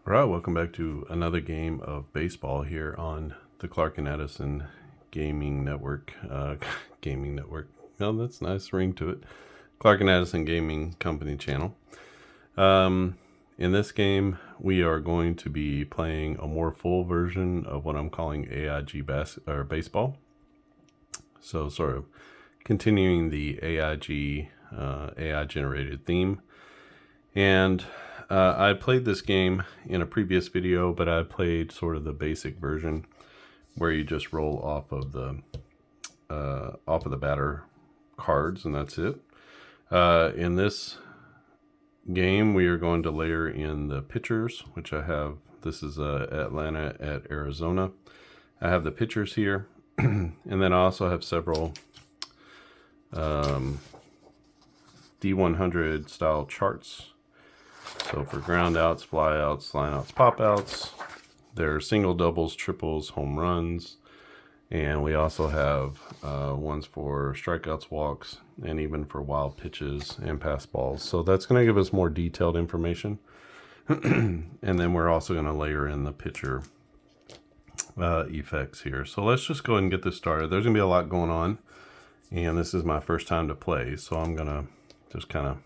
All right, welcome back to another game of baseball here on the Clark and Addison Gaming Network. Gaming Network. Oh, that's a nice ring to it. Clark and Addison Gaming Company channel. In this game, we are going to be playing a more full version of what I'm calling AIG Baseball. So sort of continuing the AIG AI generated theme. And I played this game in a previous video, but I played sort of the basic version where you just roll off of the batter cards, and that's it. In this game, we are going to layer in the pitchers, which I have. This is Atlanta at Arizona. I have the pitchers here, and then I also have several D100 style charts. So for ground outs, fly outs, line outs, pop outs, there are single, doubles, triples, home runs, and we also have ones for strikeouts, walks, and even for wild pitches and pass balls. So that's going to give us more detailed information. And then we're also going to layer in the pitcher effects here. So let's just go ahead and get this started. There's going to be a lot going on, and this is my first time to play, so I'm going to just kind of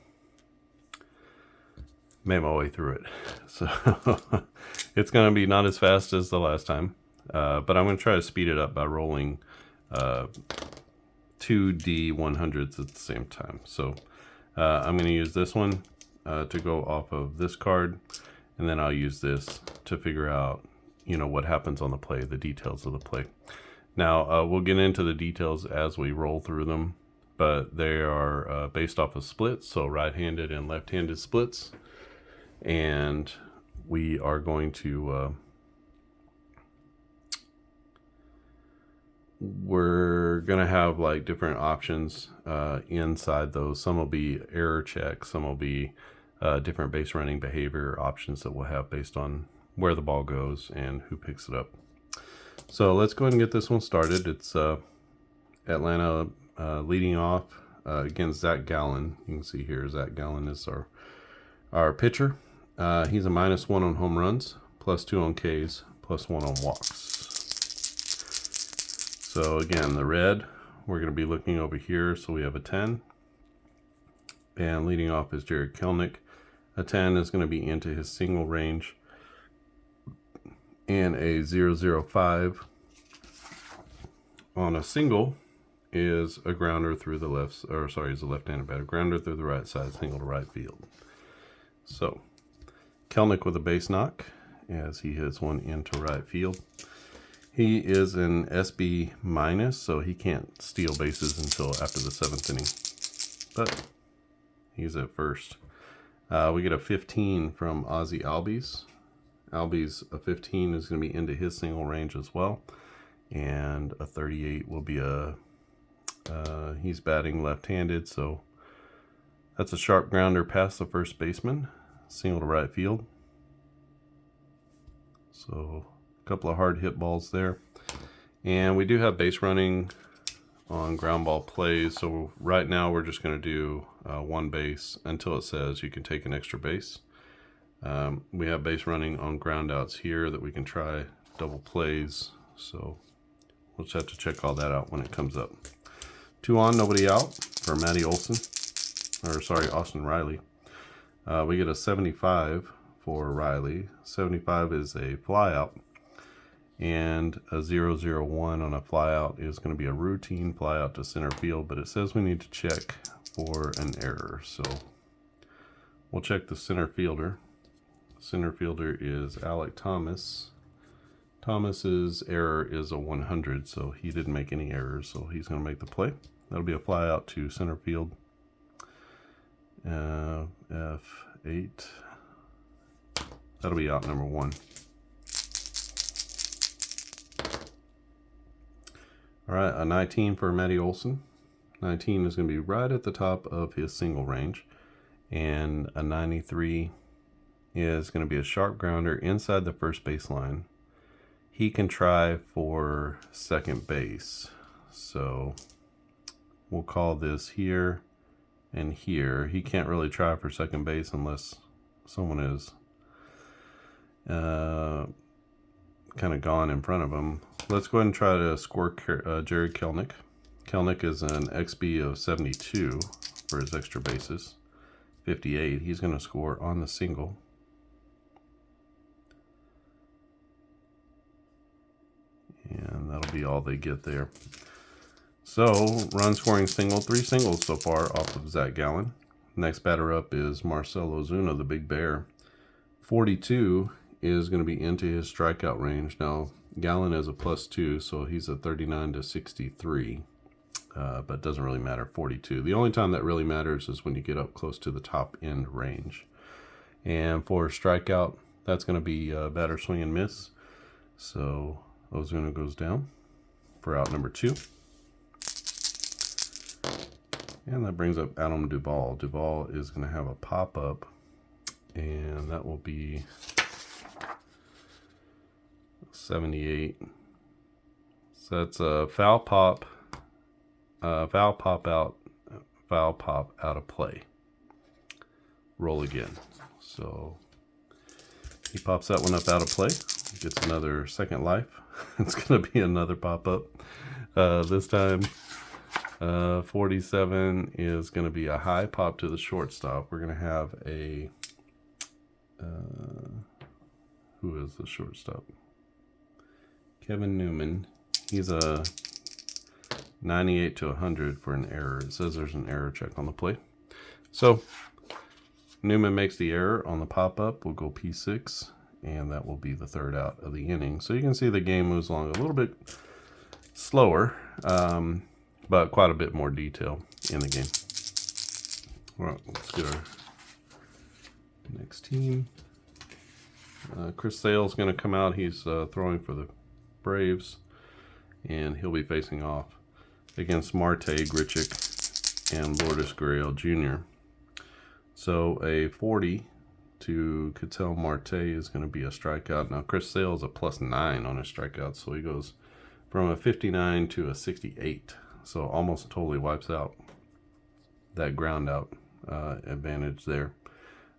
made my way through it. So it's going to be not as fast as the last time, but I'm going to try to speed it up by rolling 2 D100s at the same time. So I'm going to use this one to go off of this card, and then I'll use this to figure out, what happens on the play, the details of the play. Now we'll get into the details as we roll through them, but they are based off of splits, so right-handed and left-handed splits. And we are going to we're gonna have like different options inside those. Some will be error checks, some will be different base running behavior options that we'll have based on where the ball goes and who picks it up. So let's go ahead and get this one started. It's Atlanta leading off against Zach Gallen. You can see here Zach Gallen is our pitcher. He's a -1 on home runs, +2 on Ks, +1 on walks. So again, the red, we're going to be looking over here. So we have a 10. And leading off is Jared Kelenic. A 10 is going to be into his single range. And a 005 on a single is a grounder through the left, is a left-handed batter. Grounder through the right side, single to right field. So Kelenic with a base knock as he hits one into right field. He is an SB minus, so he can't steal bases until after the 7th inning. But he's at first. We get a 15 from Ozzie Albies. Albies, a 15 is going to be into his single range as well. And a 38 will be he's batting left-handed, so that's a sharp grounder past the first baseman. Single to right field. So a couple of hard hit balls there. And we do have base running on ground ball plays. So right now we're just going to do one base until it says you can take an extra base. We have base running on ground outs here that we can try double plays. So we'll just have to check all that out when it comes up. 2 on, nobody out for Austin Riley. We get a 75 for Riley. 75 is a flyout, and a 001 on a flyout is going to be a routine flyout to center field, but it says we need to check for an error. So we'll check the center fielder. Center fielder is Alec Thomas. Thomas's error is a 100, so he didn't make any errors, so he's going to make the play. That'll be a flyout to center field. F8. That'll be out number 1. All right, a 19 for Matty Olson. 19 is going to be right at the top of his single range. And a 93 is going to be a sharp grounder inside the first baseline. He can try for second base. So we'll call this here and here. He can't really try for second base unless someone is kind of gone in front of him. Let's go ahead and try to score Jerry Kelnick. Kelnick is an XB of 72 for his extra bases. 58. He's going to score on the single. And that'll be all they get there. So, run scoring single, 3 singles so far off of Zach Gallen. Next batter up is Marcell Ozuna, the big bear. 42 is going to be into his strikeout range. Now, Gallen is a +2, so he's a 39 to 63. But doesn't really matter, 42. The only time that really matters is when you get up close to the top end range. And for strikeout, that's going to be batter swing and miss. So Ozuna goes down for out number 2. And that brings up Adam Duvall. Duvall is going to have a pop-up, and that will be 78. So that's a foul pop out, foul pop out of play. Roll again. So he pops that one up out of play. Gets another second life. It's going to be another pop-up. This time, 47 is going to be a high pop to the shortstop. We're going to have a... who is the shortstop? Kevin Newman. He's a 98 to 100 for an error. It says there's an error check on the play. So Newman makes the error on the pop-up. We'll go P6, and that will be the third out of the inning. So you can see the game moves along a little bit slower, but quite a bit more detail in the game. All right, let's get our next team. Chris Sale's going to come out. He's throwing for the Braves, and he'll be facing off against Marte, Grichuk, and Lourdes Gurriel Jr. So a 40 to Ketel Marte is going to be a strikeout. Now Chris Sale is a +9 on his strikeouts, so he goes from a 59 to a 68. So almost totally wipes out that ground out advantage there.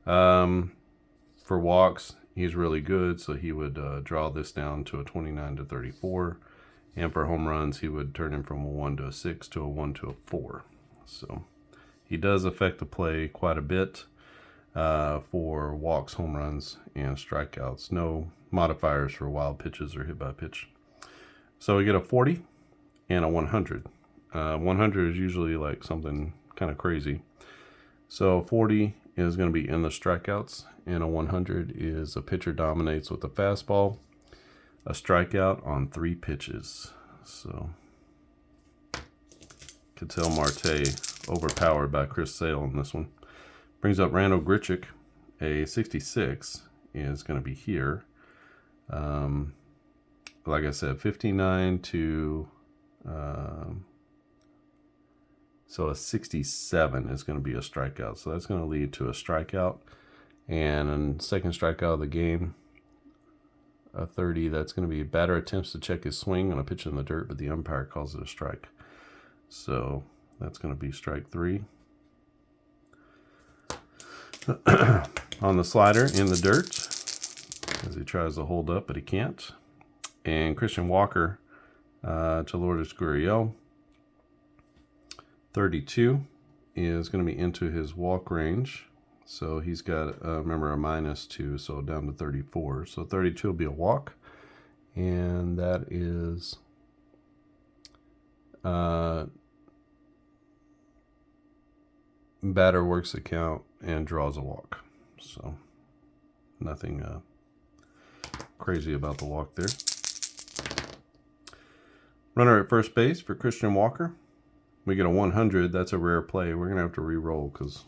For walks, he's really good, so he would draw this down to a 29 to 34. And for home runs, he would turn him from a 1 to a 6 to a 1 to a 4. So he does affect the play quite a bit for walks, home runs, and strikeouts. No modifiers for wild pitches or hit by pitch. So we get a 40 and a 100. 100 is usually like something kind of crazy. So 40 is going to be in the strikeouts, and a 100 is a pitcher dominates with a fastball, a strikeout on 3 pitches. So Ketel Marte overpowered by Chris Sale in this one. Brings up Randall Grichuk. A 66 is going to be here. Like I said, 59 to so a 67 is going to be a strikeout. So that's going to lead to a strikeout, and a second strikeout of the game. A 30, that's going to be batter attempts to check his swing on a pitch in the dirt, but the umpire calls it a strike. So that's going to be strike 3. On the slider in the dirt as he tries to hold up, but he can't. And Christian Walker to Lourdes Gurriel. 32 is going to be into his walk range. So he's got, remember, a -2, so down to 34. So 32 will be a walk. And that is batter works the count and draws a walk. So nothing crazy about the walk there. Runner at first base for Christian Walker. We get a 100. That's a rare play. We're going to have to re-roll because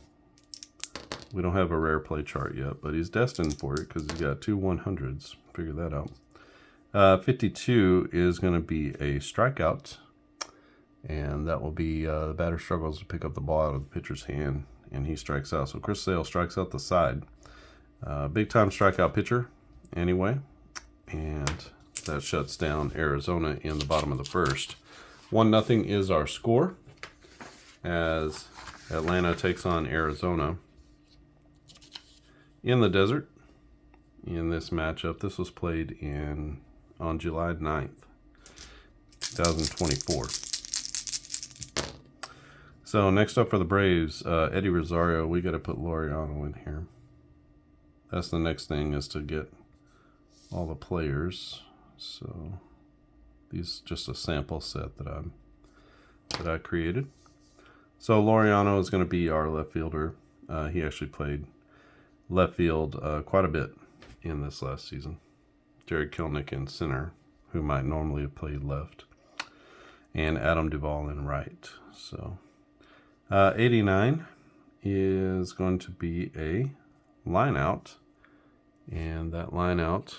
we don't have a rare play chart yet, but he's destined for it because he's got 2 100s. Figure that out. 52 is going to be a strikeout, and that will be the batter struggles to pick up the ball out of the pitcher's hand, and he strikes out. So Chris Sale strikes out the side. Big-time strikeout pitcher anyway, and that shuts down Arizona in the bottom of the first. 1-0 is our score as Atlanta takes on Arizona in the desert. in this matchup. This was played on July 9th, 2024. So next up for the Braves, Eddie Rosario. We got to put Laureano in here. That's the next thing, is to get all the players. So these just a sample set that I created. So Laureano is going to be our left fielder. He actually played left field quite a bit in this last season. Jared Kelenic in center, who might normally have played left, and Adam Duvall in right. So 89 is going to be a line out, and that line out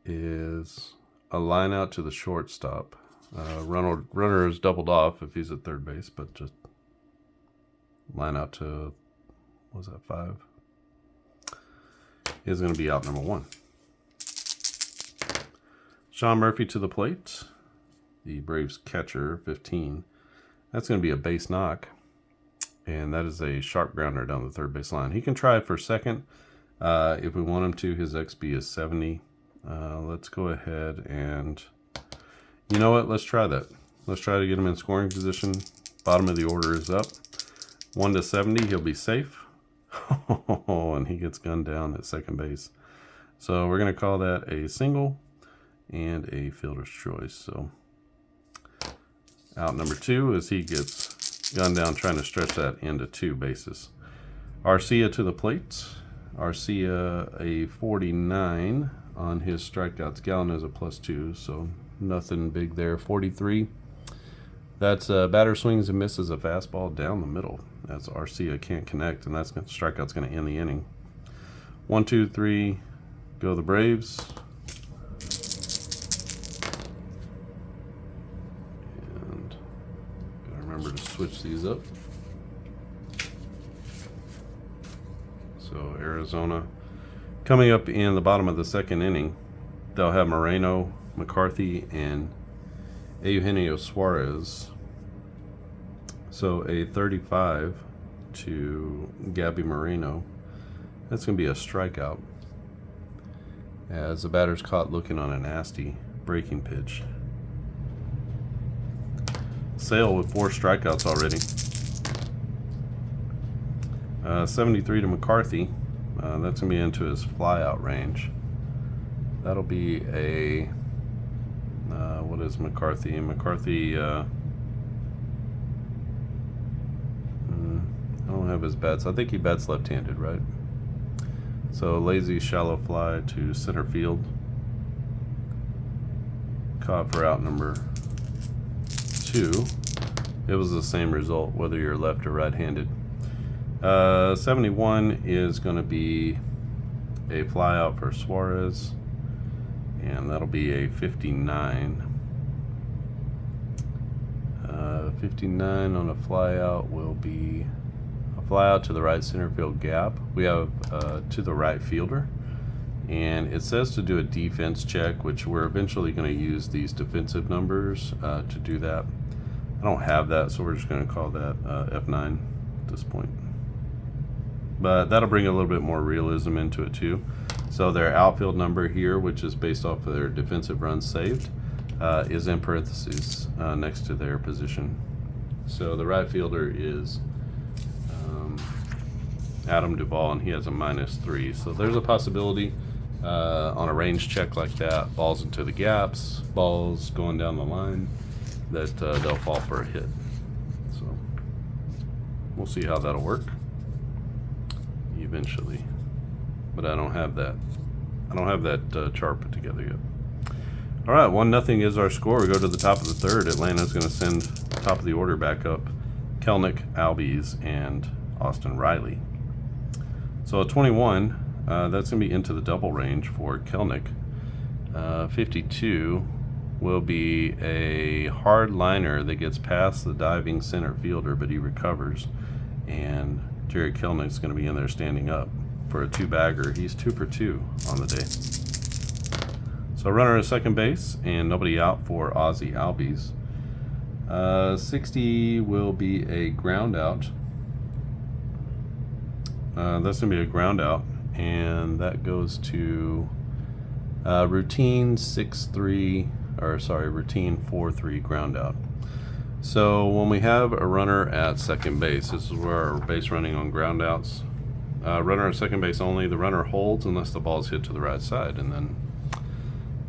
is a line out to the shortstop. Runner is doubled off if he's at third base, but just line out to, what was that, 5? Is going to be out number 1. Sean Murphy to the plate, the Braves catcher, 15. That's going to be a base knock, and that is a sharp grounder down the third base line. He can try for second if we want him to. His XP is 70. Let's go ahead and, you know what, let's try that. Let's try to get him in scoring position. Bottom of the order is up. 1 to 70, he'll be safe. And he gets gunned down at second base. So we're going to call that a single and a fielder's choice. So out number 2 as he gets gunned down, trying to stretch that into 2 bases. Arcia to the plate. Arcia a 49 on his strikeouts. Gallen is a +2, so nothing big there. 43. That's batter swings and misses a fastball down the middle. That's Arcia can't connect, and that's strikeout's going to end the inning. 1, 2, 3, go the Braves. And gotta remember to switch these up. So Arizona coming up in the bottom of the second inning. They'll have Moreno, McCarthy, and Eugenio Suarez. So a 35 to Gabby Moreno. That's going to be a strikeout, as the batter's caught looking on a nasty breaking pitch. Sale with 4 strikeouts already. 73 to McCarthy. That's going to be into his flyout range. That'll be a, what is McCarthy? McCarthy, I don't have his bats. I think he bats left-handed, right? So lazy shallow fly to center field. Caught for out number 2. It was the same result whether you're left or right-handed. 71 is going to be a fly out for Suarez, and that'll be a 59. 59 on a fly out will be a fly out to the right center field gap. We have to the right fielder, and it says to do a defense check, which we're eventually going to use these defensive numbers to do that. I don't have that, so we're just going to call that F9 at this point. But that'll bring a little bit more realism into it too. So their outfield number here, which is based off of their defensive runs saved, is in parentheses next to their position. So the right fielder is Adam Duvall, and he has a -3. So there's a possibility on a range check like that, balls into the gaps, balls going down the line, that they'll fall for a hit. So we'll see how that'll work eventually. But I don't have that. I don't have that chart put together yet. All right, 1-0 is our score. We go to the top of the third. Atlanta's going to send top of the order back up. Kelenic, Albies, and Austin Riley. So at 21, that's going to be into the double range for Kelenic. 52 will be a hard liner that gets past the diving center fielder, but he recovers. And Jerry Kelenic is going to be in there standing up for a 2-bagger. He's 2 for 2 on the day. So runner at second base and nobody out for Ozzie Albies. 60 will be a ground out That's going to be a ground out, and that goes to routine 6-3, or sorry, routine 4-3 ground out. So when we have a runner at second base, this is where our base running on ground outs. Runner at second base only, the runner holds unless the ball is hit to the right side, and then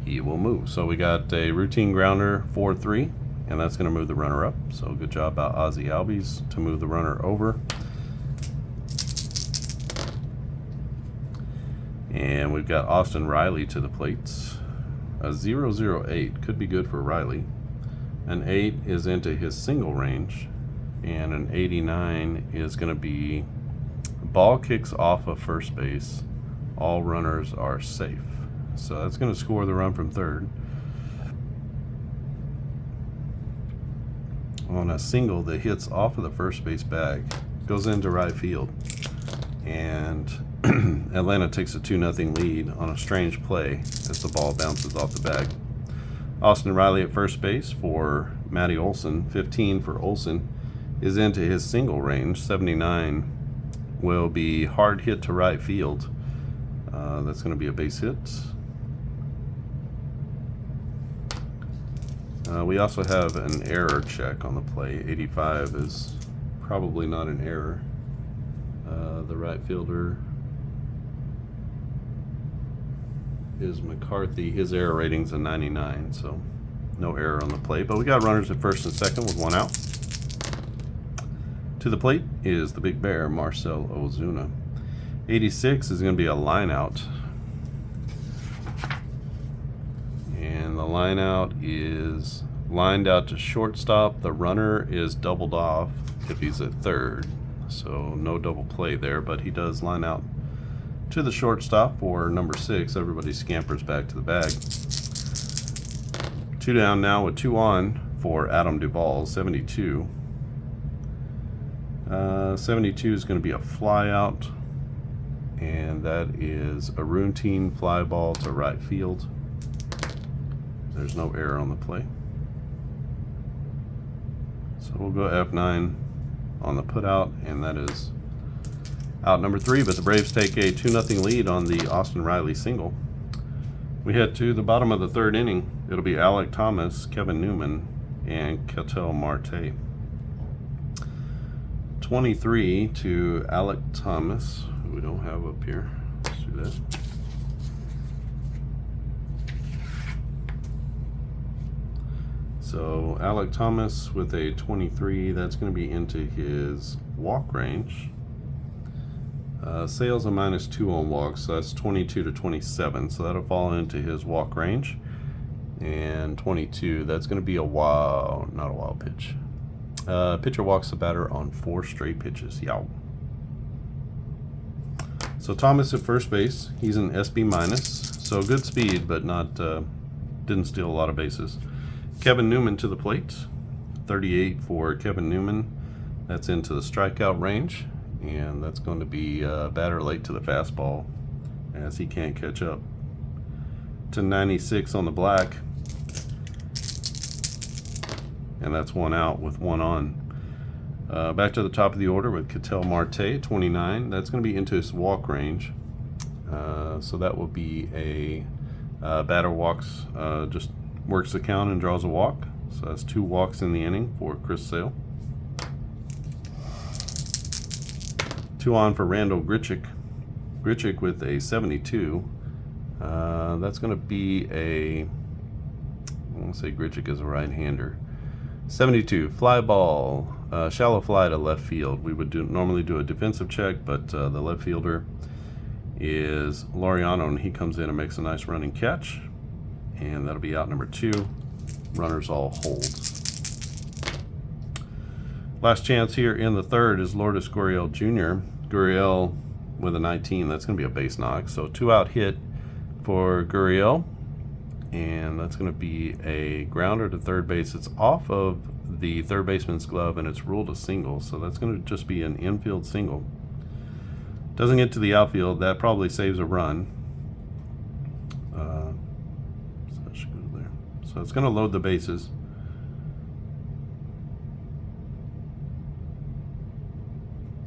he will move. So we got a routine grounder 4-3, and that's going to move the runner up. So good job by Ozzy Albies to move the runner over. And we've got Austin Riley to the plates. A 0-0-8 could be good for Riley. An 8 is into his single range, and an 89 is going to be ball kicks off of first base. All runners are safe. So that's going to score the run from third. On a single that hits off of the first base bag, goes into right field, and Atlanta takes a 2-0 lead on a strange play as the ball bounces off the bag. Austin Riley at first base for Matty Olson. 15 for Olson is into his single range. 79 will be hard hit to right field. That's going to be a base hit. We also have an error check on the play. 85 is probably not an error. The right fielder is McCarthy. His error rating's a 99, so no error on the plate. But we got runners at first and second with one out. To the plate is the big bear, Marcell Ozuna. 86 is going to be a line out. And the line out is lined out to shortstop. The runner is doubled off if he's at third. So no double play there, but he does line out to the shortstop for number 6. Everybody scampers back to the bag. 2 down now with 2 on for Adam Duvall, 72. 72 is going to be a fly out, and that is a routine fly ball to right field. There's no error on the play. So we'll go F9 on the put out, and that is out number 3, but the Braves take a 2-0 lead on the Austin Riley single. We head to the bottom of the third inning. It'll be Alek Thomas, Kevin Newman, and Ketel Marte. 23 to Alek Thomas, who we don't have up here. Let's do that. So Alek Thomas with a 23, that's going to be into his walk range. Sales a -2 on walks, so that's 22 to 27, so that'll fall into his walk range. And 22, that's going to be a wild, not a wild pitch. Pitcher walks the batter on 4 straight pitches. Yow. So Thomas at first base, he's an SB minus, so good speed, but not didn't steal a lot of bases. Kevin Newman to the plate, 38 for Kevin Newman. That's into the strikeout range, and that's going to be batter late to the fastball as he can't catch up. To 96 on the black, and that's 1 out with 1 on. Back to the top of the order with Ketel Marte, 29. That's going to be into his walk range. So that will be a batter walks, just works the count and draws a walk. So that's 2 walks in the inning for Chris Sale. 2 on for Randall Grichuk. Grichuk with a 72. That's going to be I want to say Grichuk is a right-hander. 72, fly ball, shallow fly to left field. We would normally do a defensive check, but the left fielder is Laureano, and he comes in and makes a nice running catch. And that'll be out number 2. Runners all hold. Last chance here in the third is Lourdes Gurriel Jr. Gurriel with a 19. That's going to be a base knock. So 2 out hit for Gurriel. And that's going to be a grounder to third base. It's off of the third baseman's glove, and it's ruled a single. So that's going to just be an infield single. Doesn't get to the outfield. That probably saves a run. So that should go there. So it's going to load the bases.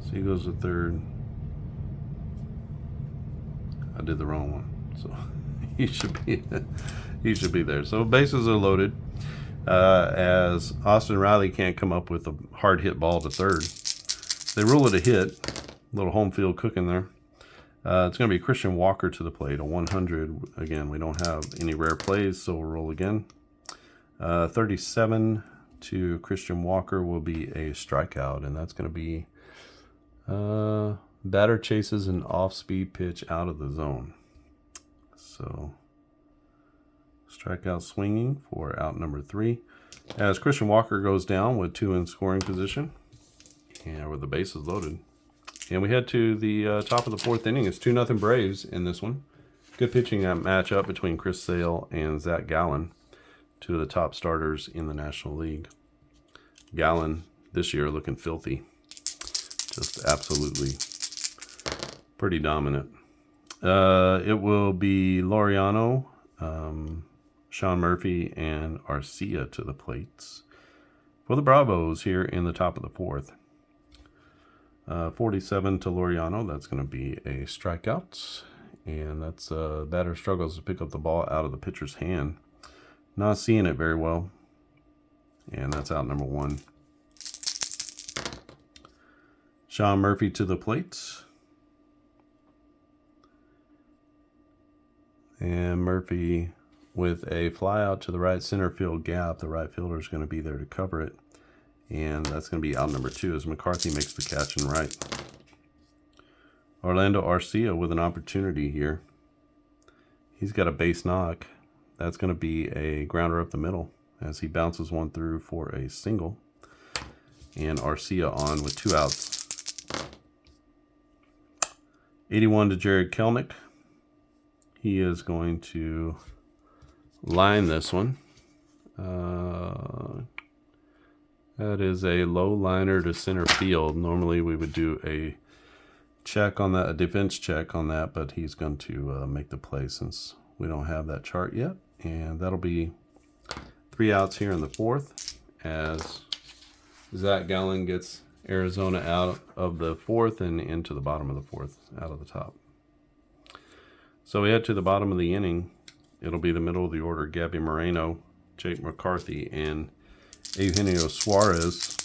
So he goes to third. did the wrong one. So he should be there. So bases are loaded. As Austin Riley can't come up with a hard hit ball to third, they rule it a hit. A little home field cooking there. It's going to be Christian Walker to the plate, a 100. Again, we don't have any rare plays, so we'll roll again. 37 to Christian Walker will be a strikeout, and that's going to be batter chases an off-speed pitch out of the zone. So strikeout swinging for out number 3. As Christian Walker goes down with 2 in scoring position, and with the bases loaded. And we head to the top of the 4th inning. It's 2-0 Braves in this one. Good pitching matchup between Chris Sale and Zach Gallen, 2 of the top starters in the National League. Gallen this year looking filthy. Just absolutely pretty dominant. It will be Laureano, Sean Murphy, and Arcia to the plates for the Bravos here in the top of the 4th. 47 to Laureano, that's going to be a strikeout. And that's batter struggles to pick up the ball out of the pitcher's hand. Not seeing it very well. And that's out number 1. Sean Murphy to the plate. And Murphy with a fly out to the right center field gap. The right fielder is going to be there to cover it. And that's going to be out number 2 as McCarthy makes the catch and right. Orlando Arcia with an opportunity here. He's got a base knock. That's going to be a grounder up the middle as he bounces one through for a single. And Arcia on with 2 outs. 81 to Jared Kelnick. He is going to line this one. That is a low liner to center field. Normally we would do a check on that, a defense check on that, but he's going to make the play since we don't have that chart yet. And that'll be 3 outs here in the 4th as Zach Gallen gets Arizona out of the 4th and into the bottom of the 4th, out of the top. So we head to the bottom of the inning. It'll be the middle of the order. Gabby Moreno, Jake McCarthy, and Eugenio Suarez.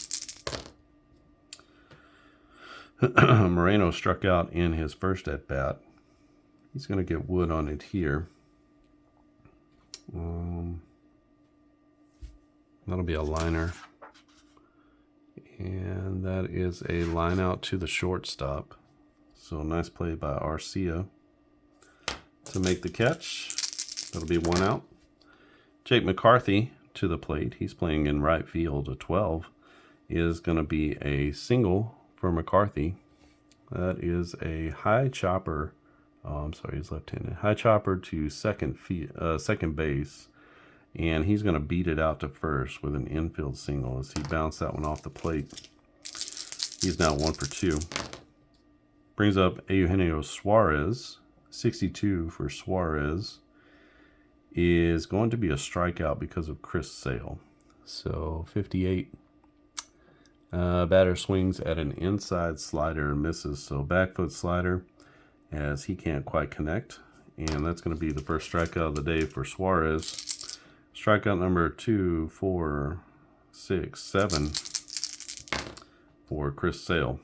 Moreno struck out in his first at bat. He's going to get wood on it here. That'll be a liner. And that is a line out to the shortstop. So nice play by Arcia to make the catch. That'll be 1 out. Jake McCarthy to the plate. He's playing in right field. A 12 is going to be a single for McCarthy. That is a high chopper. Oh, I'm sorry, he's left-handed. High chopper to second base. And he's going to beat it out to first with an infield single as he bounced that one off the plate. He's now 1 for 2. Brings up Eugenio Suarez. 62 for Suarez is going to be a strikeout because of Chris Sale. So 58. Batter swings at an inside slider and misses. So back foot slider as he can't quite connect. And that's going to be the first strikeout of the day for Suarez. Strikeout number 2, 4, 6, 7 for Chris Sale.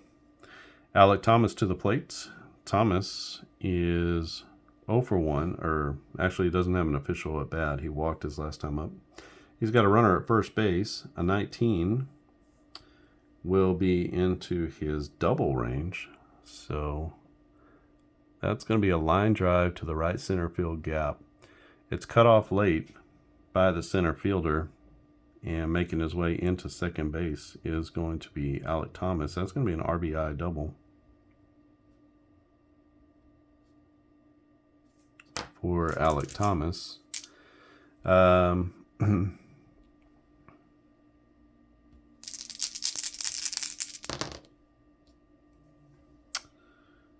Alec Thomas to the plate. Thomas is 0 for 1, or actually he doesn't have an official at bat. He walked his last time up. He's got a runner at first base. A 19 will be into his double range. So that's going to be a line drive to the right center field gap. It's cut off late by the center fielder, and making his way into second base is going to be Alec Thomas. That's going to be an RBI double for Alec Thomas.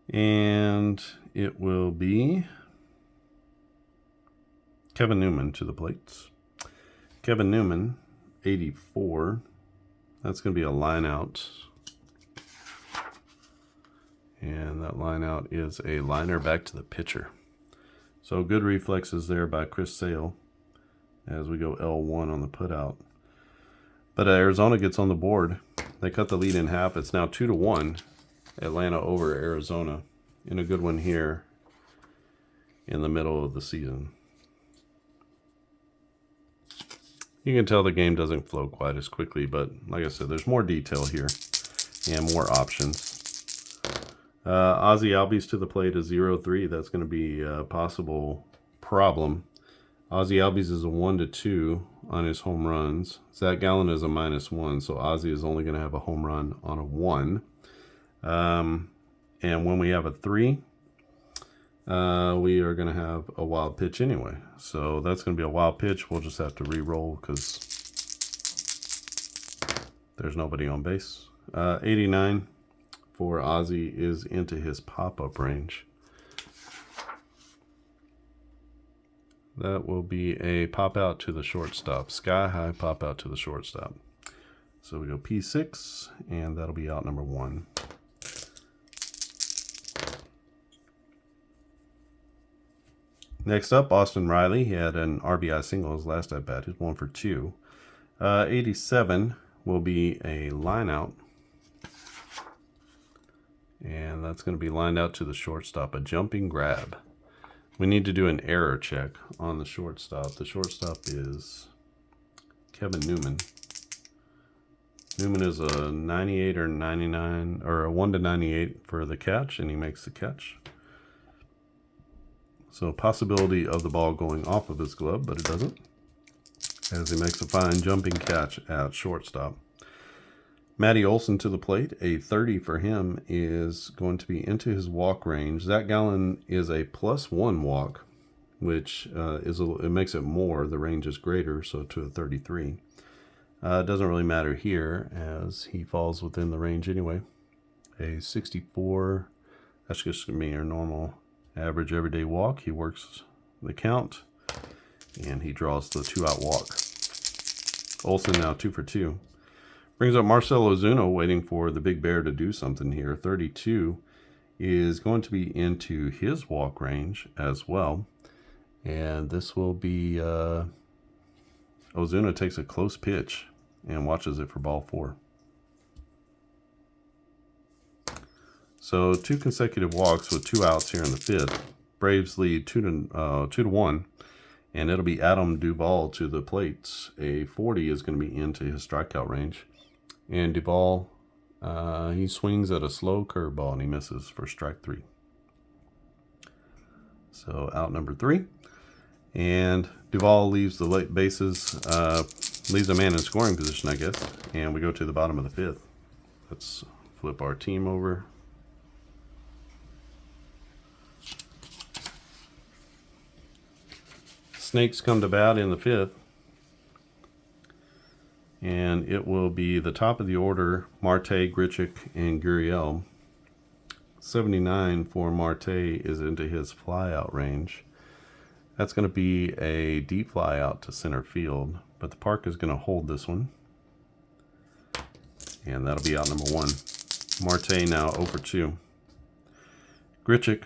And it will be Kevin Newman to the plates. Kevin Newman, 84. That's going to be a line out. And that line out is a liner back to the pitcher. So good reflexes there by Chris Sale as we go L1 on the putout. But Arizona gets on the board. They cut the lead in half. It's now 2-1. Atlanta over Arizona in a good one here in the middle of the season. You can tell the game doesn't flow quite as quickly, but like I said, there's more detail here and more options. Ozzie Albies to the plate is 0-3. That's going to be a possible problem. Ozzie Albies is a 1-2 on his home runs. Zach Gallen is a -1, so Ozzie is only going to have a home run on a 1. And when we have a 3, we are going to have a wild pitch anyway. So that's going to be a wild pitch. We'll just have to re-roll because there's nobody on base. 89 for Ozzie is into his pop-up range. That will be a pop out to the shortstop. Sky high pop out to the shortstop. So we go P6, and that'll be out number 1. Next up, Austin Riley. He had an RBI single his last at bat. He's 1 for 2. 87 will be a line out. And that's going to be lined out to the shortstop, a jumping grab. We need to do an error check on the shortstop. The shortstop is Kevin Newman. Newman is a 98 or 99, or a 1-98 for the catch, and he makes the catch. So possibility of the ball going off of his glove, but it doesn't, as he makes a fine jumping catch at shortstop. Matty Olson to the plate. A 30 for him is going to be into his walk range. Zach Gallen is a +1 walk, which it makes it more. The range is greater, so to a 33. It doesn't really matter here as he falls within the range anyway. A 64, that's just going to be your normal average everyday walk. He works the count, and he draws the 2-out walk. Olson now 2 for 2. Brings up Marcell Ozuna, waiting for the Big Bear to do something here. 32 is going to be into his walk range as well. And this will be Ozuna takes a close pitch and watches it for ball 4. So 2 consecutive walks with 2 outs here in the 5th. Braves lead 2-1. And it'll be Adam Duvall to the plate. A 40 is going to be into his strikeout range. And Duvall, he swings at a slow curveball and he misses for strike 3. So out number 3. And Duvall leaves the late bases, leaves a man in scoring position, I guess. And we go to the bottom of the 5th. Let's flip our team over. Snakes come to bat in the 5th. And it will be the top of the order, Marte, Grichuk, and Gurriel. 79 for Marte is into his flyout range. That's going to be a deep fly out to center field, but the park is going to hold this one. And that'll be out number 1. Marte now 0 for 2. Grichuk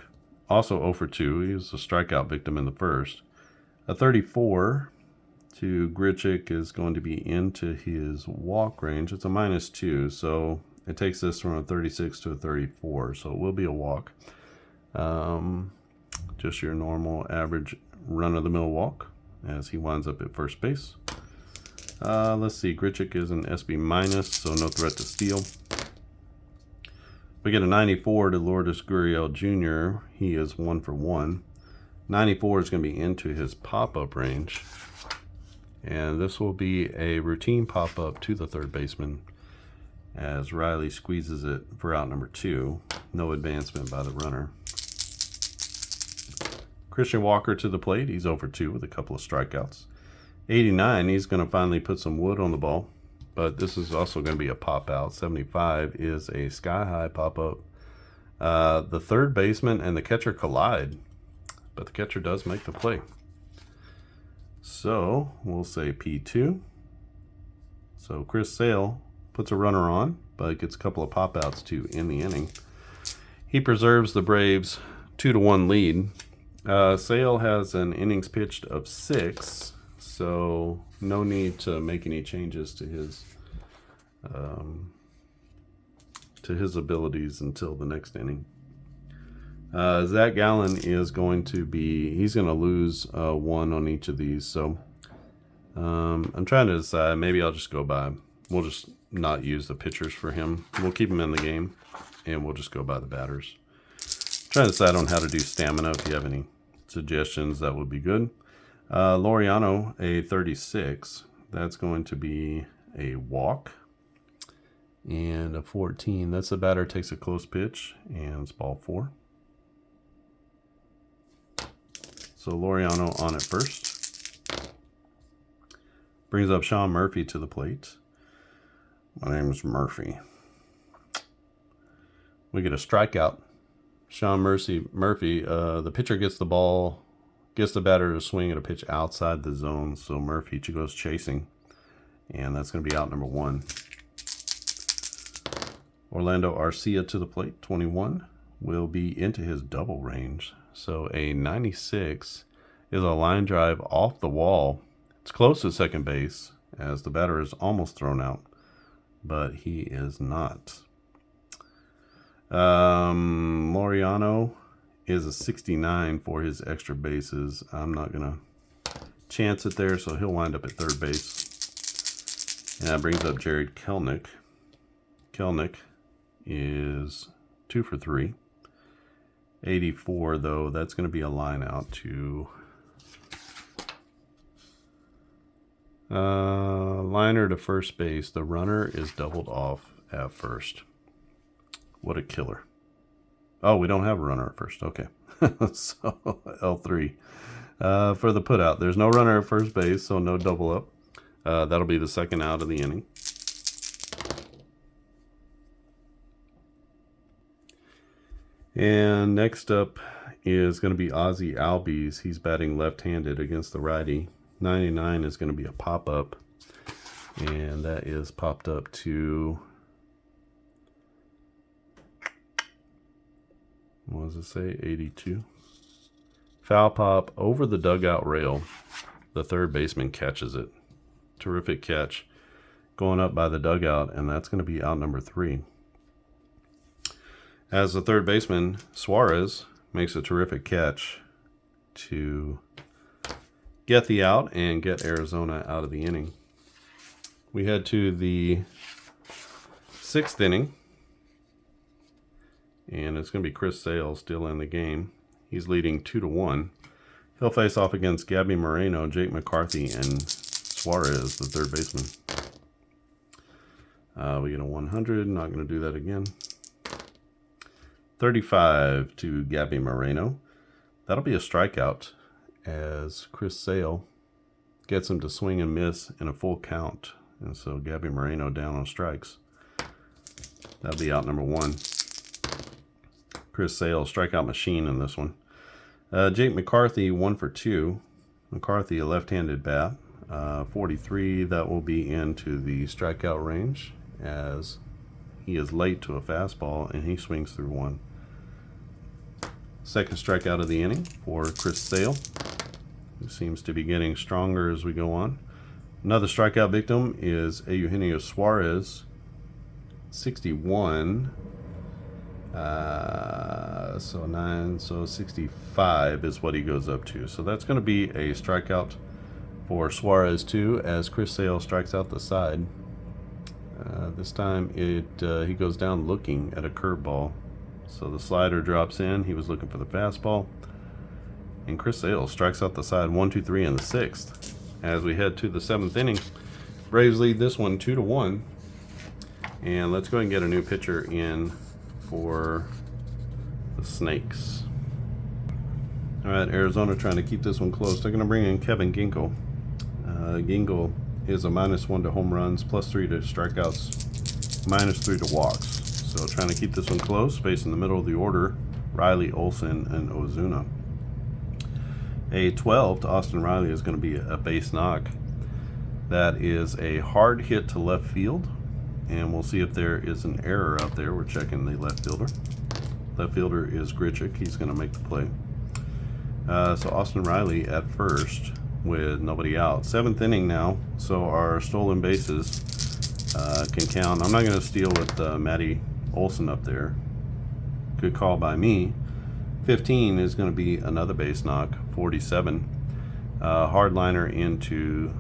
also 0 for 2. He was a strikeout victim in the first. A 34 to Grichuk is going to be into his walk range. It's a -2, so it takes this from a 36 to a 34, so it will be a walk. Just your normal average run-of-the-mill walk as he winds up at first base. Let's see, Grichuk is an SB-, so no threat to steal. We get a 94 to Lourdes Gurriel Jr. He is 1 for 1. 94 is going to be into his pop-up range. And this will be a routine pop-up to the third baseman as Riley squeezes it for out number 2. No advancement by the runner. Christian Walker to the plate. He's 0 for 2 with a couple of strikeouts. 89, he's going to finally put some wood on the ball. But this is also going to be a pop-out. 75 is a sky-high pop-up. The third baseman and the catcher collide. But the catcher does make the play. So we'll say P2. So Chris Sale puts a runner on, but gets a couple of pop outs to end the inning. He preserves the Braves' 2-1 lead Sale has an innings pitched of 6, so no need to make any changes to his abilities until the next inning. Zach Gallen is going to he's going to lose 1 on each of these, so I'm trying to decide. Maybe I'll just go by. We'll just not use the pitchers for him. We'll keep him in the game, and we'll just go by the batters. Trying to decide on how to do stamina. If you have any suggestions, that would be good. Laureano, a 36. That's going to be a walk. And a 14. That's the batter takes a close pitch, and it's ball 4. So Laureano on at first. Brings up Sean Murphy to the plate. My name is Murphy. We get a strikeout. Sean Murphy, the pitcher gets the ball, gets the batter to swing at a pitch outside the zone, so Murphy goes chasing, and that's going to be out number 1. Orlando Arcia to the plate, 21, will be into his double range. So a 96 is a line drive off the wall. It's close to second base as the batter is almost thrown out, but he is not. Laureano is a 69 for his extra bases. I'm not going to chance it there, so he'll wind up at third base. And that brings up Jared Kelenic. Kelenic is 2 for 3. 84, though, that's going to be a line out to liner to first base. The runner is doubled off at first. What a killer. Oh, we don't have a runner at first. Okay. So L3 for the putout. There's no runner at first base, so no double up. That'll be the second out of the inning. And next up is going to be Ozzie Albies. He's batting left-handed against the righty. 99 is going to be a pop-up. And that is popped up to, what does it say? 82. Foul pop over the dugout rail. The third baseman catches it. Terrific catch. Going up by the dugout, and that's going to be out number 3. As the third baseman, Suarez makes a terrific catch to get the out and get Arizona out of the inning. We head to the 6th inning, and it's going to be Chris Sale still in the game. He's leading 2-1. He'll face off against Gabby Moreno, Jake McCarthy, and Suarez, the third baseman. We get a 100. Not going to do that again. 35 to Gabby Moreno. That'll be a strikeout as Chris Sale gets him to swing and miss in a full count. And so Gabby Moreno down on strikes. That'll be out number 1. Chris Sale, strikeout machine in this one. Jake McCarthy, 1 for 2. McCarthy, a left-handed bat. 43, that will be into the strikeout range as he is late to a fastball and he swings through 1. Second strikeout of the inning for Chris Sale, who seems to be getting stronger as we go on. Another strikeout victim is Eugenio Suarez, 61. So 9, so 65 is what he goes up to. So that's going to be a strikeout for Suarez too, as Chris Sale strikes out the side. This time he goes down looking at a curveball. So the slider drops in. He was looking for the fastball. And Chris Sale strikes out the side 1-2-3 in the 6th. As we head to the 7th inning, Braves lead this one 2-1. And let's go ahead and get a new pitcher in for the Snakes. All right, Arizona trying to keep this one close. They're going to bring in Kevin Ginkel. Ginkel is a -1 to home runs, +3 to strikeouts, -3 to walks. So trying to keep this one close, facing the middle of the order, Riley, Olsen, and Ozuna. A 12 to Austin Riley is going to be a base knock. That is a hard hit to left field, and we'll see if there is an error out there. We're checking the left fielder. Left fielder is Grichuk. He's going to make the play. So Austin Riley at first with nobody out. 7th inning now, so our stolen bases can count. I'm not going to steal with Matty Olson up there. Good call by me. 15 is going to be another base knock. 47. Hard liner into,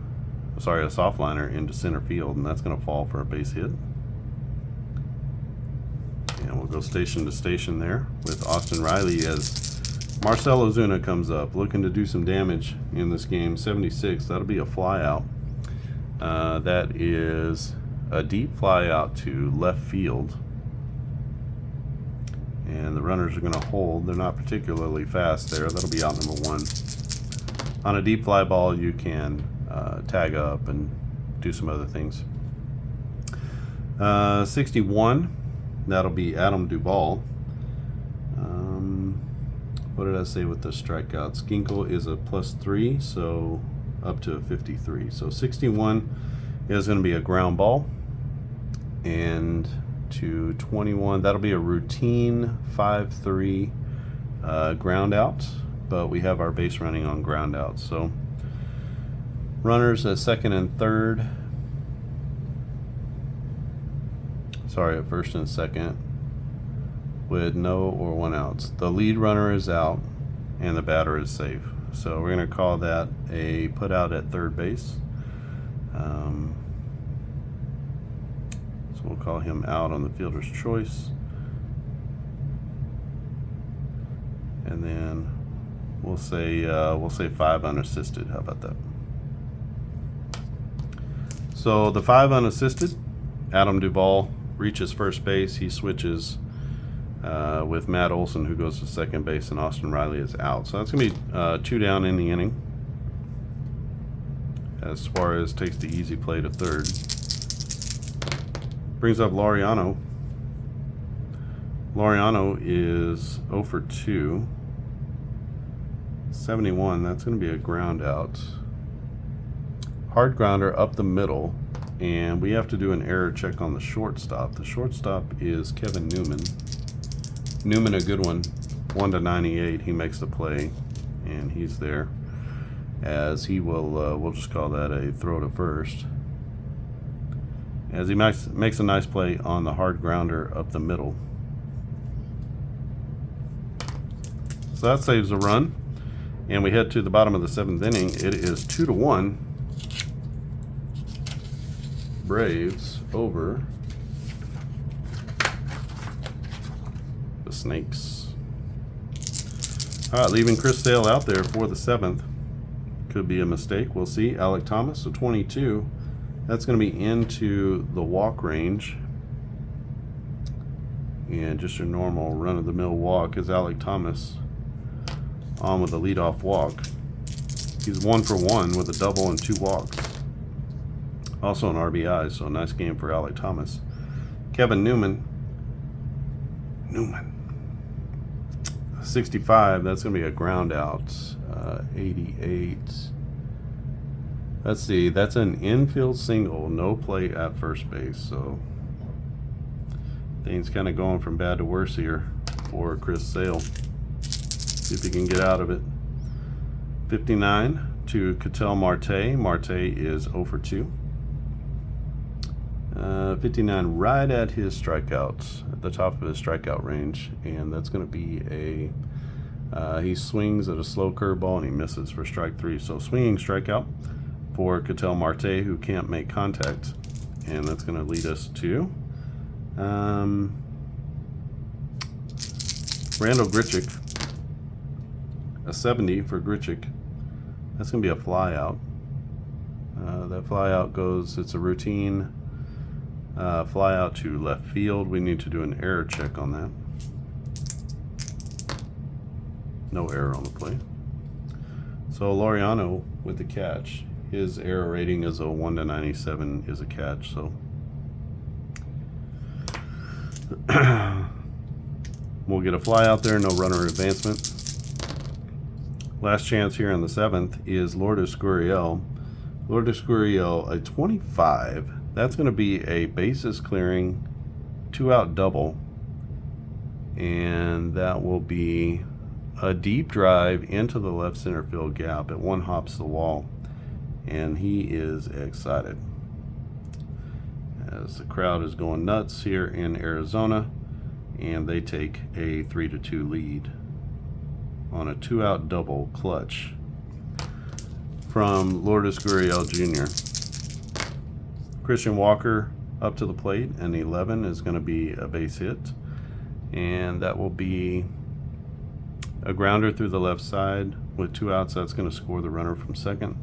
sorry, a soft liner into center field, and that's going to fall for a base hit. And we'll go station to station there with Austin Riley as Marcell Ozuna comes up, looking to do some damage in this game. 76, that'll be a fly out. That is a deep fly out to left field. And the runners are going to hold. They're not particularly fast there. That'll be out number 1. On a deep fly ball, you can tag up and do some other things. 61, that'll be Adam Duvall. What did I say with the strikeouts? Ginkel is a +3, so up to a 53. So 61 is going to be a ground ball. And to 21, that'll be a routine 5-3 ground out, but we have our base running on ground out. So runners at second and third. Sorry, at first and second, with no or 1 outs. The lead runner is out and the batter is safe. So we're going to call that a put out at third base. So we'll call him out on the fielder's choice. And then we'll say 5 unassisted. How about that? So the 5 unassisted, Adam Duvall reaches first base. He switches with Matt Olson, who goes to second base, and Austin Riley is out. So that's going to be 2 down in the inning as Suarez takes the easy play to third. Brings up Laureano. Laureano is 0 for 2. 71, that's going to be a ground out. Hard grounder up the middle, and we have to do an error check on the shortstop. The shortstop is Kevin Newman. Newman, a good one, 1/98. He makes the play, and he's there. As he will, we'll just call that a throw to first. As he makes a nice play on the hard grounder up the middle. So that saves a run, and we head to the bottom of the 7th inning. It is 2-1. Braves over the Snakes. All right, leaving Chris Sale out there for the 7th. Could be a mistake. We'll see. Alec Thomas, so 22. That's going to be into the walk range. And just your normal run-of-the-mill walk is Alec Thomas on with a leadoff walk. He's 1 for 1 with a double and 2 walks. Also an RBI, so a nice game for Alec Thomas. Kevin Newman. 65, that's going to be a ground out. 88. Let's see, that's an infield single, no play at first base. So things kind of going from bad to worse here for Chris Sale. See if he can get out of it. 59 to Ketel Marte. Marte is 0 for 2. 59 right at his strikeouts, at the top of his strikeout range, and that's going to be a he swings at a slow curveball and he misses for strike 3. So swinging strikeout for Ketel Marte, who can't make contact, and that's going to lead us to Randall Grichuk, a 70 for Grichuk. That's going to be a fly out. That fly out goes, it's a routine fly out to left field. We need to do an error check on that. No error on the play. So Laureano with the catch. His error rating is a 1/97 is a catch. So we'll get a fly out there, no runner advancement. Last chance here on the 7th is Lourdes Gurriel. Lourdes Gurriel, a 25. That's going to be a bases clearing 2-out double, and that will be a deep drive into the left center field gap. It one hops the wall, and he is excited as the crowd is going nuts here in Arizona, and they take a 3-2 lead on a 2-out double clutch from Lourdes Gurriel Jr. Christian Walker up to the plate, and 11 is going to be a base hit, and that will be a grounder through the left side with 2 outs. That's going to score the runner from second.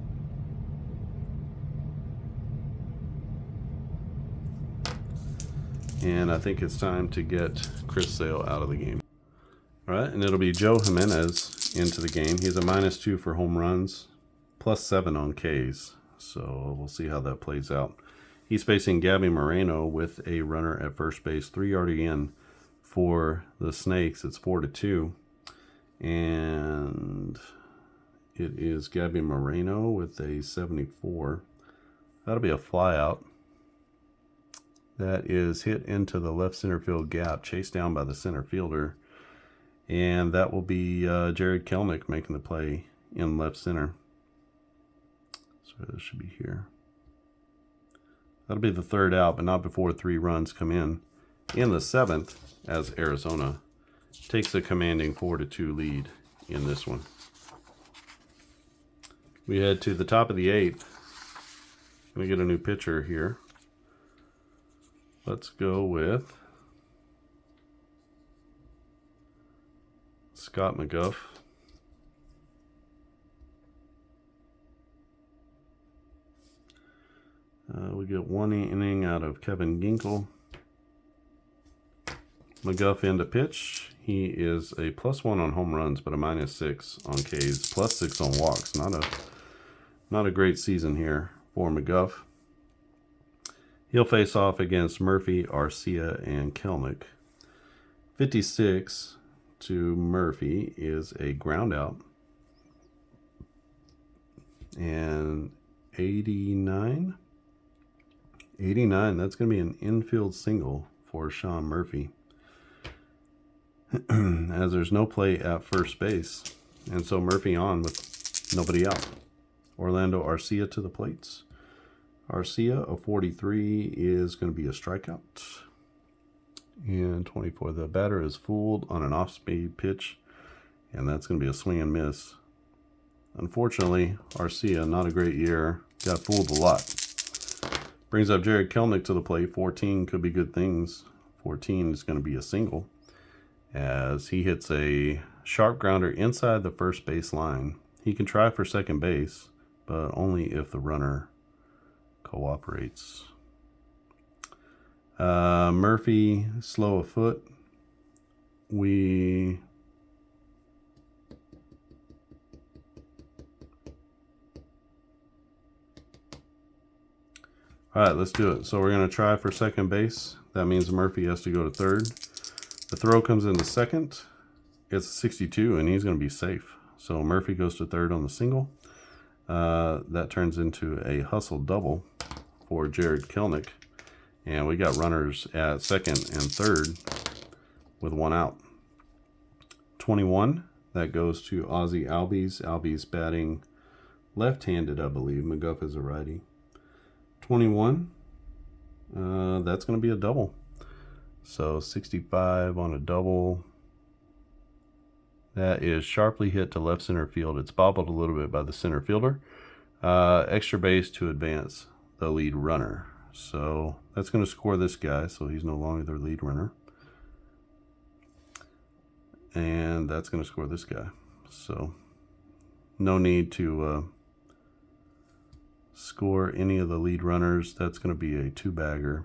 And I think it's time to get Chris Sale out of the game. All right, and it'll be Joe Jimenez into the game. He's a -2 for home runs, +7 on Ks. So we'll see how that plays out. He's facing Gabby Moreno with a runner at first base, 3 already in for the Snakes. It's 4-2. And it is Gabby Moreno with a 74. That'll be a flyout. That is hit into the left center field gap, chased down by the center fielder. And that will be Jared Kelenic making the play in left center. So this should be here. That'll be the 3rd out, but not before 3 runs come in the 7th, as Arizona takes a commanding 4-2 lead in this one. We head to the top of the 8th. Gonna get a new pitcher here. Let's go with Scott McGuff. We get 1 inning out of Kevin Ginkel. McGuff in to pitch. He is a +1 on home runs, but a -6 on Ks, +6 on walks. Not a great season here for McGuff. He'll face off against Murphy, Arcia, and Kelenic. 56 to Murphy is a ground out. And 89, that's going to be an infield single for Sean Murphy. As there's no play at first base. And so Murphy on with nobody out. Orlando Arcia to the plates. Arcia, a 43, is going to be a strikeout. And 24, the batter is fooled on an off-speed pitch, and that's going to be a swing and miss. Unfortunately, Arcia, not a great year, got fooled a lot. Brings up Jared Kelenic to the plate. 14 could be good things. 14 is going to be a single, as he hits a sharp grounder inside the first base line. He can try for second base, but only if the runner cooperates. Murphy, slow of foot. All right, let's do it. So we're going to try for second base. That means Murphy has to go to third. The throw comes in the second. It's 62, and he's going to be safe. So Murphy goes to third on the single. That turns into a hustle double for Jared Kelenic. And we got runners at second and third with 1 out. 21, that goes to Ozzie Albies. Albies batting left-handed, I believe. McGuff is a righty. 21, that's going to be a double. So 65 on a double. That is sharply hit to left center field. It's bobbled a little bit by the center fielder. Extra base to advance the lead runner. So that's going to score this guy, so he's no longer their lead runner. And that's going to score this guy. So no need to score any of the lead runners. That's going to be a 2-bagger.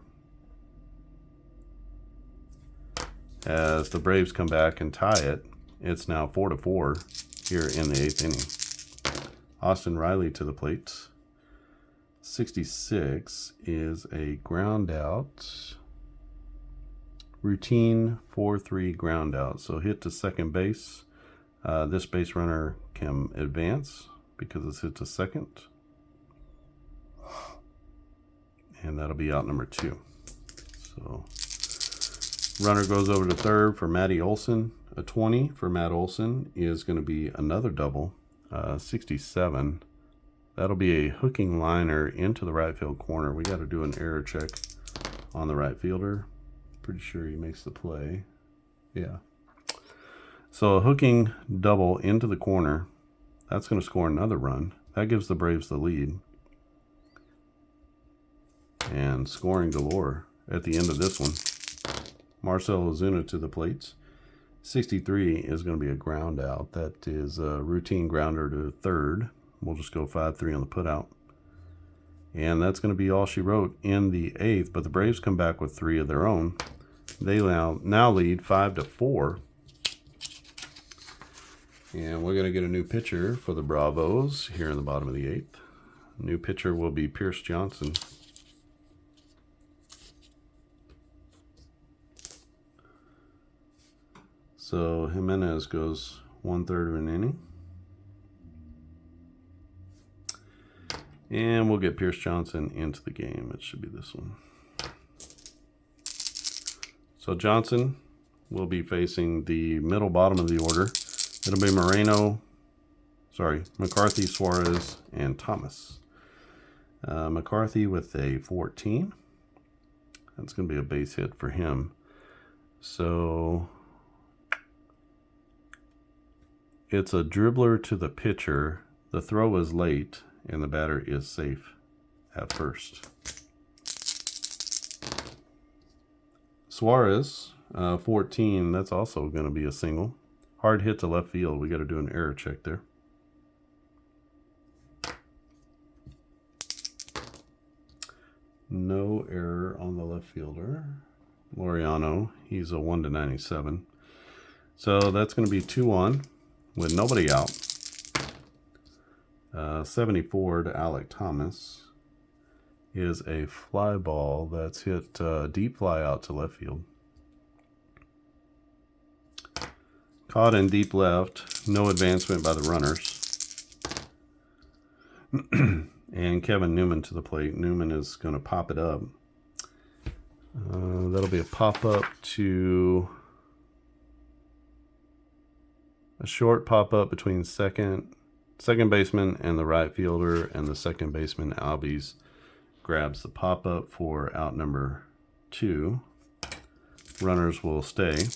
As the Braves come back and tie it, it's now 4-4 here in the 8th inning. Austin Riley to the plate. 66 is a ground out. Routine 4-3 ground out. So hit to second base. This base runner can advance because it's hit to second. And that'll be out number 2. So runner goes over to third for Matty Olson. A 20 for Matt Olson is going to be another double. 67. That'll be a hooking liner into the right field corner. We got to do an error check on the right fielder. Pretty sure he makes the play. Yeah. So a hooking double into the corner. That's going to score another run. That gives the Braves the lead. And scoring galore at the end of this one. Marcell Ozuna to the plates. 63 is going to be a ground out. That is a routine grounder to third. We'll just go 5-3 on the putout. And that's going to be all she wrote in the 8th. But the Braves come back with 3 of their own. They now lead 5-4. And we're going to get a new pitcher for the Bravos here in the bottom of the 8th. New pitcher will be Pierce Johnson. So Jimenez goes 1/3 of an inning. And we'll get Pierce Johnson into the game. It should be this one. So Johnson will be facing the middle bottom of the order. It'll be McCarthy, Suarez, and Thomas. McCarthy with a 14. That's going to be a base hit for him. So it's a dribbler to the pitcher. The throw is late, and the batter is safe at first. Suarez, 14. That's also going to be a single. Hard hit to left field. We got to do an error check there. No error on the left fielder. Laureano, he's a 1/97. So that's going to be 2-1 with nobody out. 74 to Alec Thomas is a fly ball that's hit deep fly out to left field. Caught in deep left, no advancement by the runners. And Kevin Newman to the plate. Newman is going to pop it up. That'll be a pop-up to a short pop-up between second baseman and the right fielder, and the second baseman, Albies, grabs the pop-up for out number 2. Runners will stay.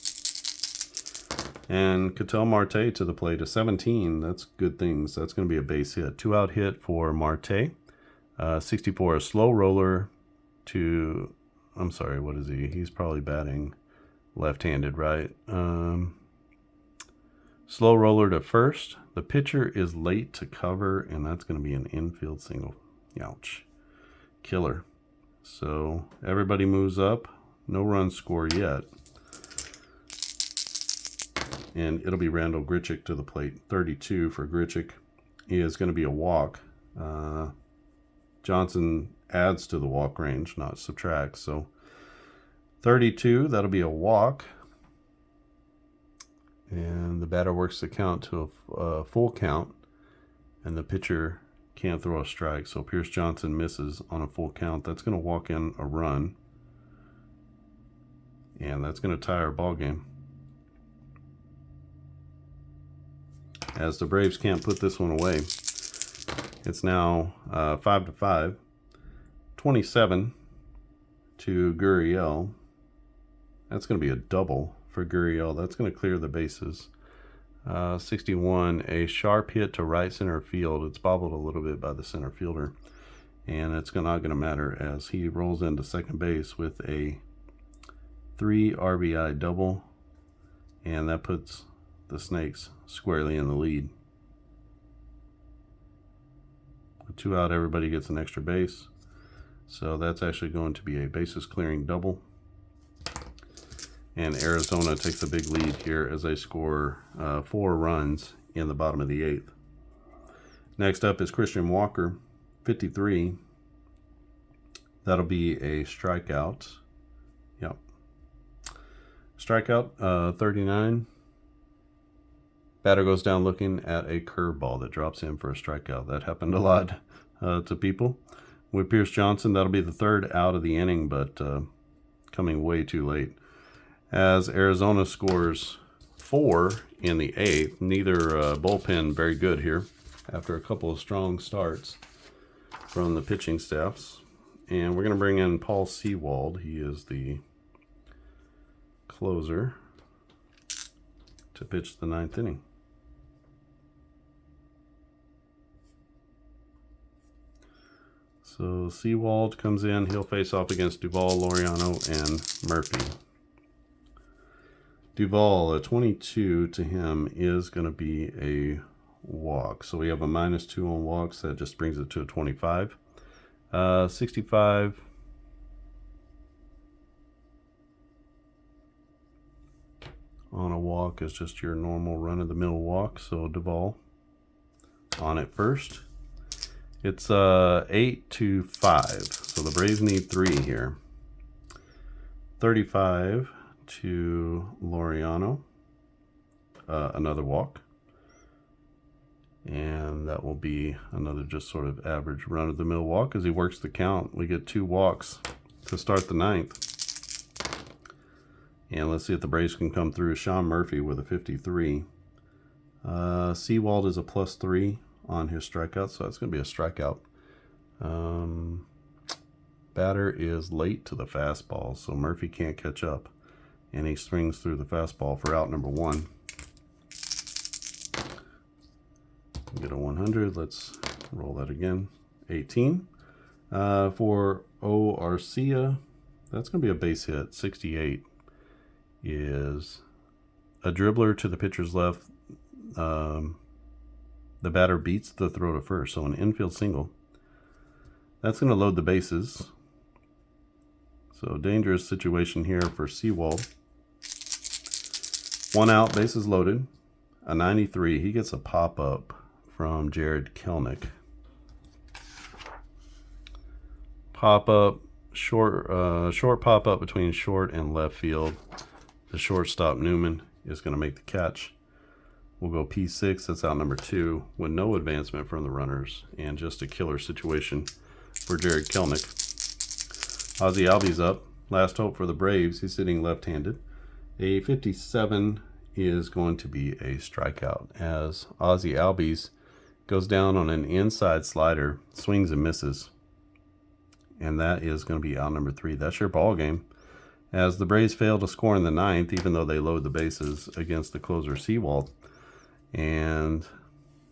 And Ketel Marte to the plate, a 17. That's good things. That's going to be a base hit. 2-out hit for Marte. 64, a slow roller to... I'm sorry, what is he? He's probably batting left-handed, right? Slow roller to first. The pitcher is late to cover, and that's going to be an infield single. Ouch. Killer. So everybody moves up. No runs scored yet. And it'll be Randall Grichuk to the plate. 32 for Grichuk is going to be a walk. Johnson adds to the walk range, not subtracts. So 32, that'll be a walk. And the batter works the count to a full count. And the pitcher can't throw a strike. So Pierce Johnson misses on a full count. That's going to walk in a run. And that's going to tie our ball game. As the Braves can't put this one away. It's now 5-5. 27 to Gurriel. That's going to be a double for Gurriel. That's going to clear the bases. 61, a sharp hit to right center field. It's bobbled a little bit by the center fielder. And it's not going to matter as he rolls into second base with a 3 RBI double. And that puts the Snakes squarely in the lead. With 2 out, everybody gets an extra base. So that's actually going to be a bases clearing double. And Arizona takes a big lead here as they score 4 runs in the bottom of the 8th. Next up is Christian Walker, 53. That'll be a strikeout. Yep. Strikeout, 39. Batter goes down looking at a curveball that drops in for a strikeout. That happened a lot to people. With Pierce Johnson, that'll be the 3rd out of the inning, but coming way too late. As Arizona scores 4 in the 8th. Neither bullpen very good here after a couple of strong starts from the pitching staffs. And we're going to bring in Paul Sewald. He is the closer to pitch the 9th inning. So Sewald comes in. He'll face off against Duval, Laureano, and Murphy. Duval, a 22 to him is going to be a walk. So we have a -2 on walks. That just brings it to a 25. 65. On a walk is just your normal run-of-the-mill walk. So Duval on it first. It's 8 to 5. So the Braves need 3 here. 35 to Laureano. Another walk. And that will be another just sort of average run-of-the-mill walk. As he works the count, we get 2 walks to start the 9th. And let's see if the Braves can come through. Sean Murphy with a 53. Sewald is a +3 on his strikeout, so that's going to be a strikeout. Batter is late to the fastball, so Murphy can't catch up. And he swings through the fastball for out number 1. Get a 100. Let's roll that again. 18. For O. Arcia, that's going to be a base hit. 68 is a dribbler to the pitcher's left. The batter beats the throw to first, so an infield single. That's going to load the bases. So dangerous situation here for Sewald. 1 out, bases loaded. A 93. He gets a pop-up from Jared Kelenic. Pop-up, short pop-up between short and left field. The shortstop, Newman, is going to make the catch. We'll go P6, that's out number 2, with no advancement from the runners, and just a killer situation for Jared Kelenic. Ozzie Albies up. Last hope for the Braves. He's sitting left-handed. A 57 is going to be a strikeout, as Ozzie Albies goes down on an inside slider, swings and misses. And that is going to be out number 3. That's your ball game. As the Braves fail to score in the 9th, even though they load the bases against the closer Sewald. And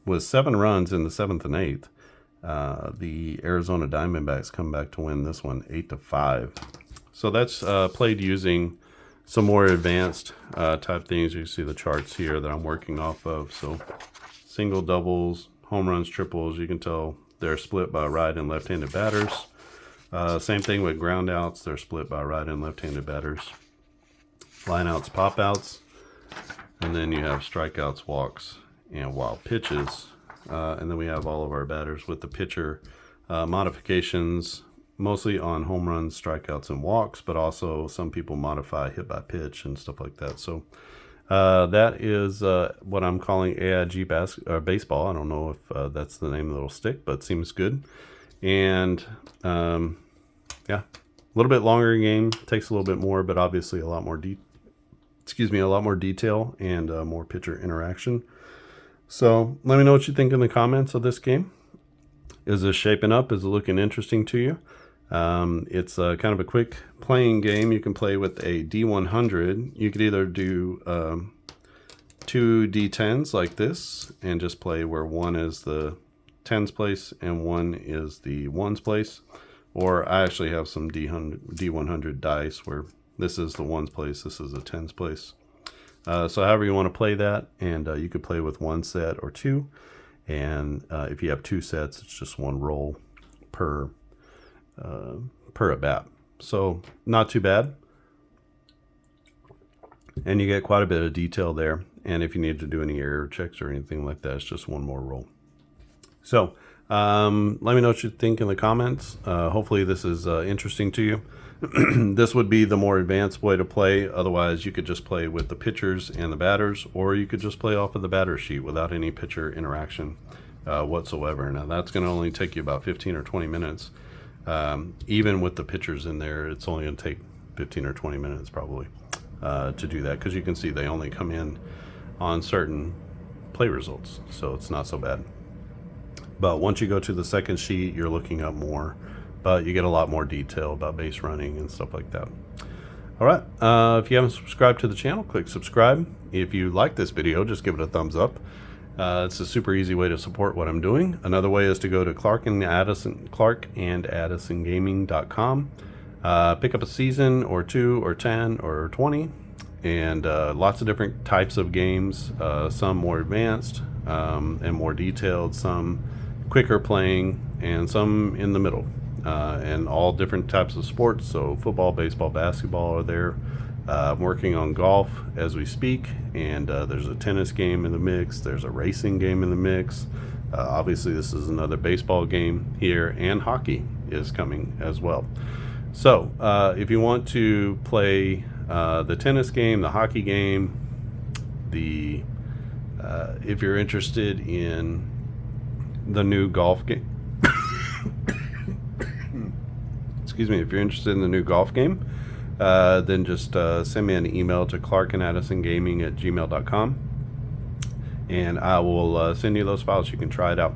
with 7 runs in the 7th and 8th, the Arizona Diamondbacks come back to win this one 8 to 5. So that's played using some more advanced type things. You can see the charts here that I'm working off of. So single, doubles, home runs, triples, you can tell they're split by right and left-handed batters. Same thing with ground outs. They're split by right and left-handed batters. Line outs, pop outs. And then you have strikeouts, walks, and wild pitches. And then we have all of our batters with the pitcher modifications, mostly on home runs, strikeouts, and walks, but also some people modify hit by pitch and stuff like that. So that is what I'm calling AIG Baseball. I don't know if that's the name that'll stick, but seems good. And yeah, a little bit longer game, takes a little bit more, but obviously a lot more detail and more pitcher interaction. So let me know what you think in the comments of this game. Is this shaping up? Is it looking interesting to you? It's kind of a quick playing game. You can play with a D100. You could either do 2 D10s like this and just play where 1 is the 10s place and 1 is the 1s place. Or I actually have some D100 dice where this is the 1s place, this is the 10s place. So however you want to play that, and you could play with 1 set or 2. And if you have 2 sets, it's just 1 roll per at bat. So not too bad. And you get quite a bit of detail there. And if you need to do any error checks or anything like that, it's just 1 more roll. So let me know what you think in the comments. Hopefully this is interesting to you. This would be the more advanced way to play. Otherwise, you could just play with the pitchers and the batters, or you could just play off of the batter sheet without any pitcher interaction whatsoever. Now, that's going to only take you about 15 or 20 minutes. Even with the pitchers in there, it's only going to take 15 or 20 minutes probably to do that, because you can see they only come in on certain play results, so it's not so bad. But once you go to the second sheet, you're looking up more, but you get a lot more detail about base running and stuff like that. All right, if you haven't subscribed to the channel, click subscribe. If you like this video, just give it a thumbs up. It's a super easy way to support what I'm doing. Another way is to go to clarkandaddisongaming.com, pick up a season or 2 or 10 or 20, and lots of different types of games, some more advanced and more detailed, some quicker playing, and some in the middle, and all different types of sports. So football, baseball, basketball are there. I'm working on golf as we speak, and there's a tennis game in the mix, there's a racing game in the mix. Obviously this is another baseball game here, and hockey is coming as well. So if you want to play the tennis game, the hockey game, if you're interested in the new golf game excuse me, if you're interested in the new golf game, then just send me an email to clarkandaddisongaming@gmail.com, and I will send you those files. You can try it out.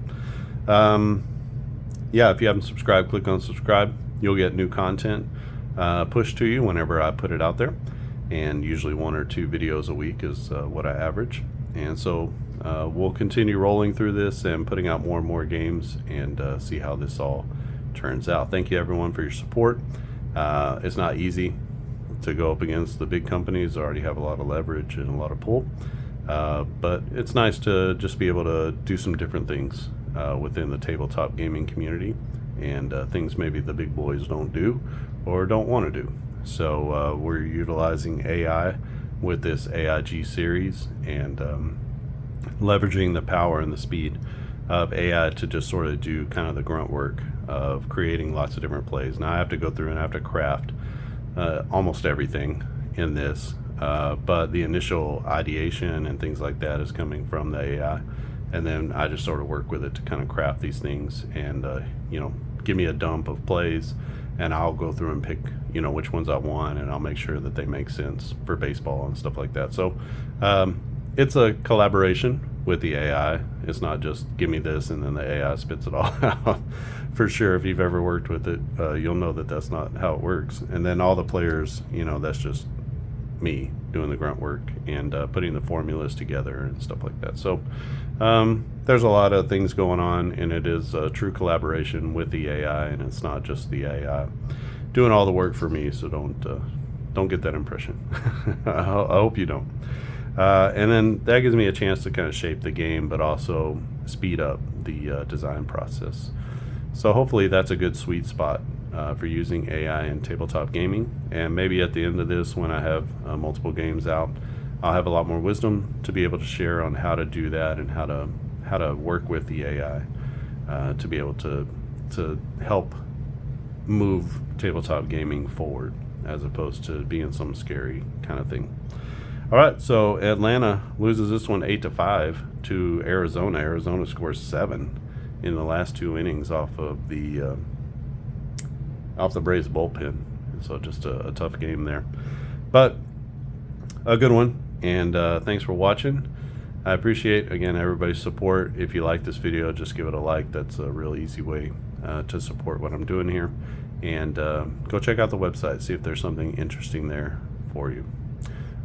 Yeah, if you haven't subscribed, click on subscribe. You'll get new content pushed to you whenever I put it out there, and usually 1 or 2 videos a week is what I average. And so we'll continue rolling through this and putting out more and more games, and see how this all turns out. Thank you everyone for your support. It's not easy to go up against the big companies. They already have a lot of leverage and a lot of pull, but it's nice to just be able to do some different things within the tabletop gaming community, and things maybe the big boys don't do or don't want to do. So we're utilizing AI with this AIG series, and leveraging the power and the speed of AI to just sort of do kind of the grunt work of creating lots of different plays. Now I have to go through and I have to craft almost everything in this, but the initial ideation and things like that is coming from the AI, and then I just sort of work with it to kind of craft these things, and you know, give me a dump of plays, and I'll go through and pick, you know, which ones I want, and I'll make sure that they make sense for baseball and stuff like that. So it's a collaboration with the AI. It's not just give me this and then the AI spits it all out. For sure, if you've ever worked with it, you'll know that that's not how it works. And then all the players, you know, that's just me doing the grunt work and putting the formulas together and stuff like that. So there's a lot of things going on, and it is a true collaboration with the AI, and it's not just the AI doing all the work for me. So don't get that impression. I hope you don't. And then that gives me a chance to kind of shape the game, but also speed up the design process. So hopefully that's a good sweet spot for using AI in tabletop gaming. And maybe at the end of this, when I have multiple games out, I'll have a lot more wisdom to be able to share on how to do that, and how to work with the AI to be able to help move tabletop gaming forward, as opposed to being some scary kind of thing. All right, so Atlanta loses this one 8-5 to Arizona. Arizona scores 7 in the last 2 innings off the Braves bullpen. So just a tough game there, but a good one. And thanks for watching. I appreciate, again, everybody's support. If you like this video, just give it a like. That's a real easy way to support what I'm doing here. And go check out the website, see if there's something interesting there for you.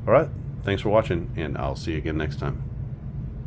All right. Thanks for watching, and I'll see you again next time.